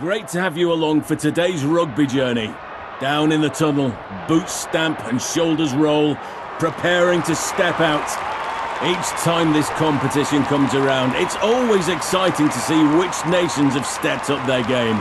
Great to have you along for today's rugby journey. Down in the tunnel, boots stamp and shoulders roll, preparing to step out. Each time this competition comes around, it's always exciting to see which nations have stepped up their game.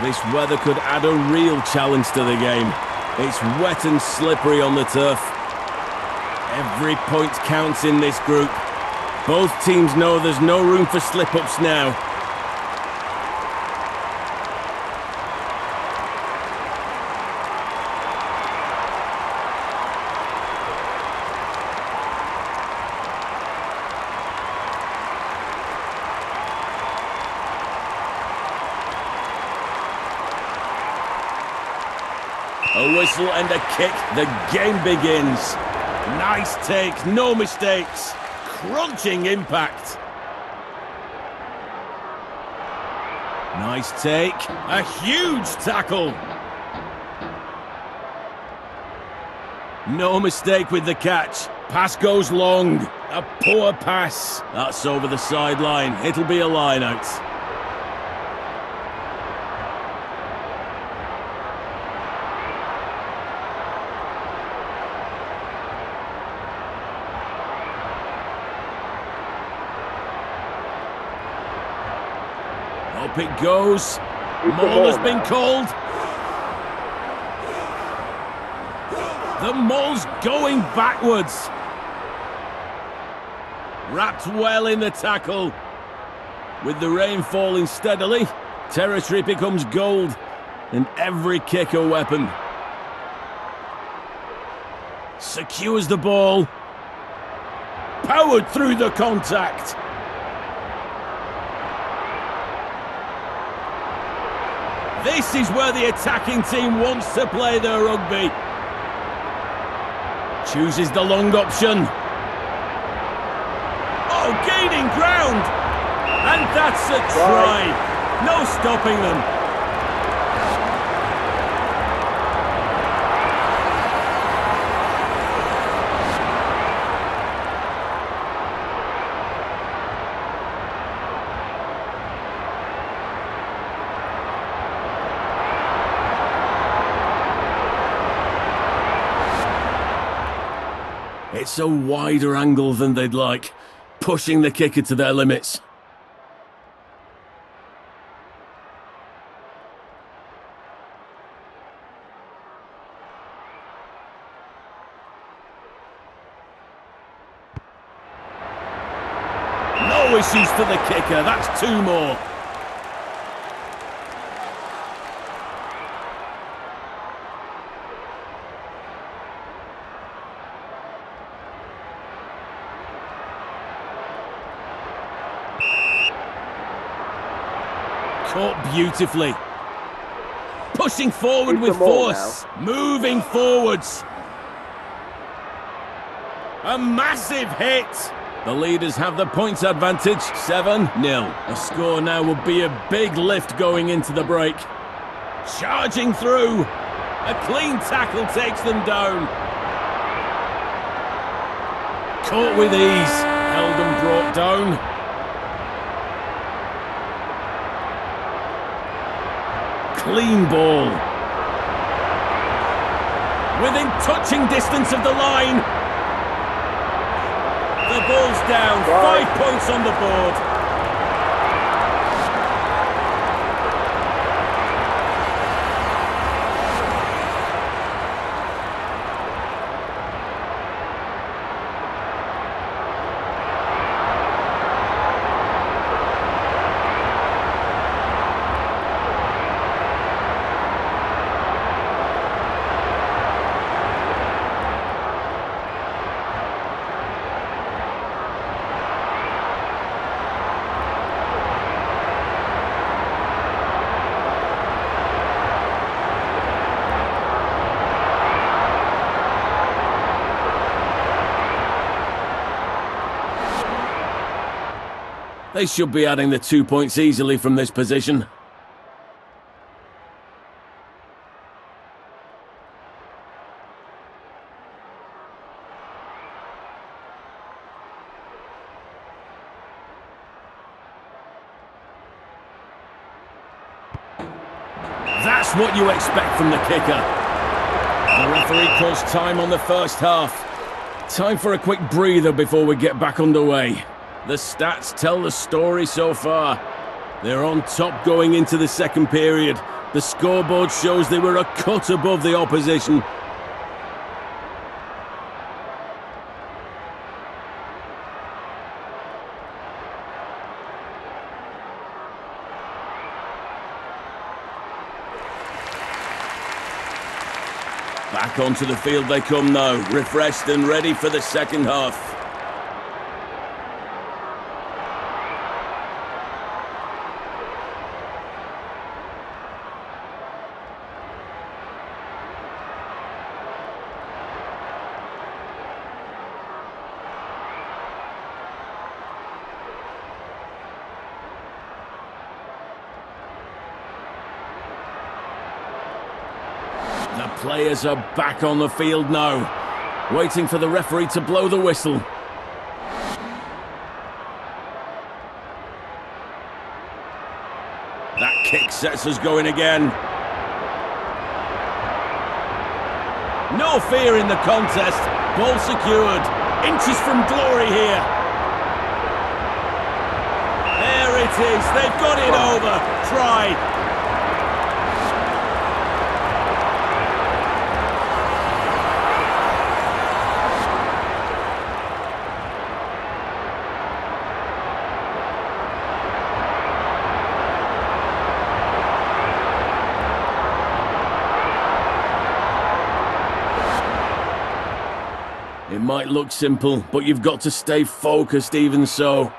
This weather could add a real challenge to the game. It's wet and slippery on the turf. Every point counts in this group. Both teams know there's no room for slip-ups now. A whistle and a kick, the game begins. Nice take, no mistakes. Crunching impact. Nice take, a huge tackle. No mistake with the catch. Pass goes long, a poor pass. That's over the sideline, it'll be a line out. Up it goes. Maul has been called. The Maul's going backwards. Wrapped well in the tackle. With the rain falling steadily, territory becomes gold, and every kick a weapon. Secures the ball. Powered through the contact. This is where the attacking team wants to play their rugby. Chooses the long option. Oh, gaining ground! And that's a try. No stopping them. It's a wider angle than they'd like, pushing the kicker to their limits. No issues for the kicker, that's two more. Caught beautifully. Pushing forward with force. Moving forwards. A massive hit. The leaders have the points advantage. 7-0. A score now would be a big lift going into the break. Charging through. A clean tackle takes them down. Caught with ease. Held and brought down. Clean ball. Within touching distance of the line. The ball's down. 5 points on the board. They should be adding the 2 points easily from this position. That's what you expect from the kicker. The referee calls time on the first half. Time for a quick breather before we get back underway. The stats tell the story so far. They're on top going into the second period. The scoreboard shows they were a cut above the opposition. Back onto the field they come now, refreshed and ready for the second half. The players are back on the field now, waiting for the referee to blow the whistle. That kick sets us going again. No fear in the contest. Ball secured. Inches from glory here. There it is. They've got it over. Try. It might look simple, but you've got to stay focused even so.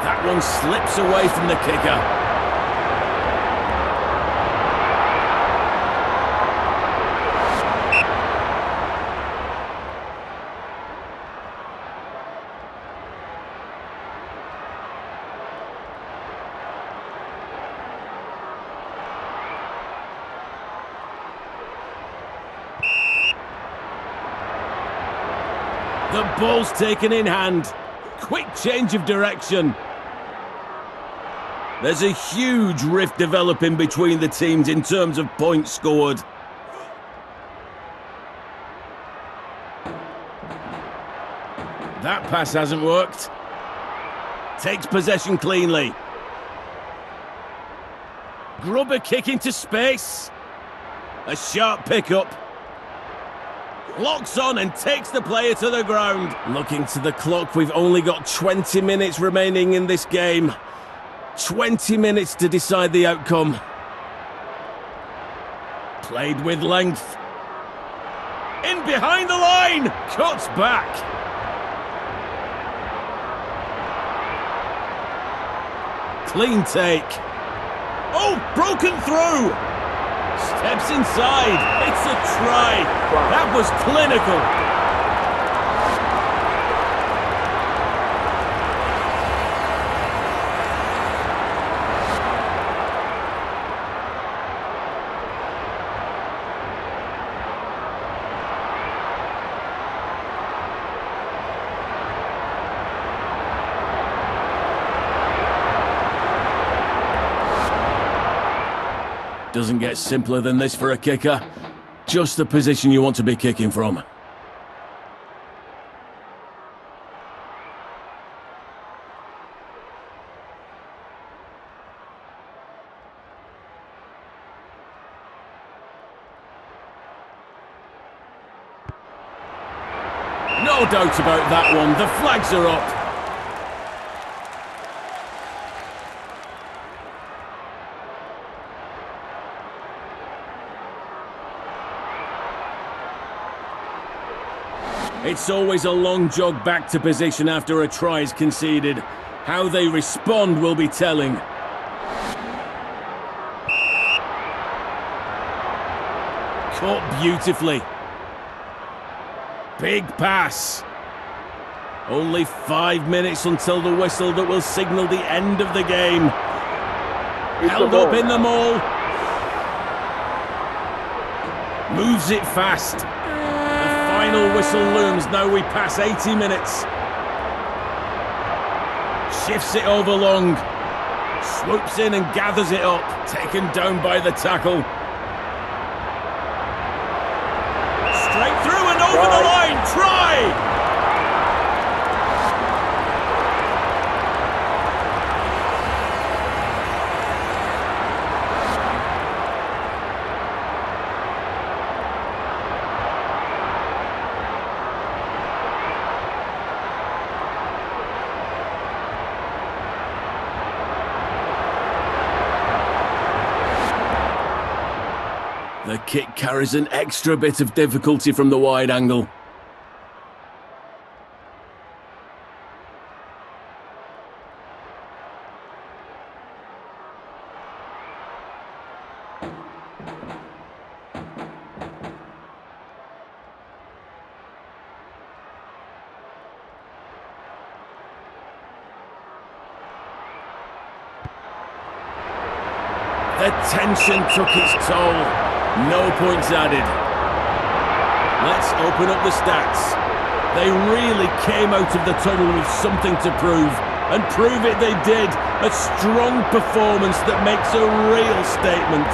That one slips away from the kicker. The ball's taken in hand. Quick change of direction. There's a huge rift developing between the teams in terms of points scored. That pass hasn't worked. Takes possession cleanly. Grubber kick into space. A sharp pickup. Locks on and takes the player to the ground. Looking to the clock, we've only got 20 minutes remaining in this game. 20 minutes to decide the outcome. Played with length. In behind the line! Cuts back. Clean take. Oh, broken through! Steps inside. It's a try. That was clinical. Doesn't get simpler than this for a kicker. Just the position you want to be kicking from. No doubt about that one. The flags are up. It's always a long jog back to position after a try is conceded. How they respond will be telling. Caught beautifully. Big pass. Only 5 minutes until the whistle that will signal the end of the game. Held up in the maul. Moves it fast. The final whistle looms now we pass 80 minutes. Shifts it over long. Swoops in and gathers it up. Taken down by the tackle. Straight through and over the line. Try! The kick carries an extra bit of difficulty from the wide angle. The tension took its toll. No points added. Let's open up the stats. They really came out of the tunnel with something to prove, and prove it they did. A strong performance that makes a real statement.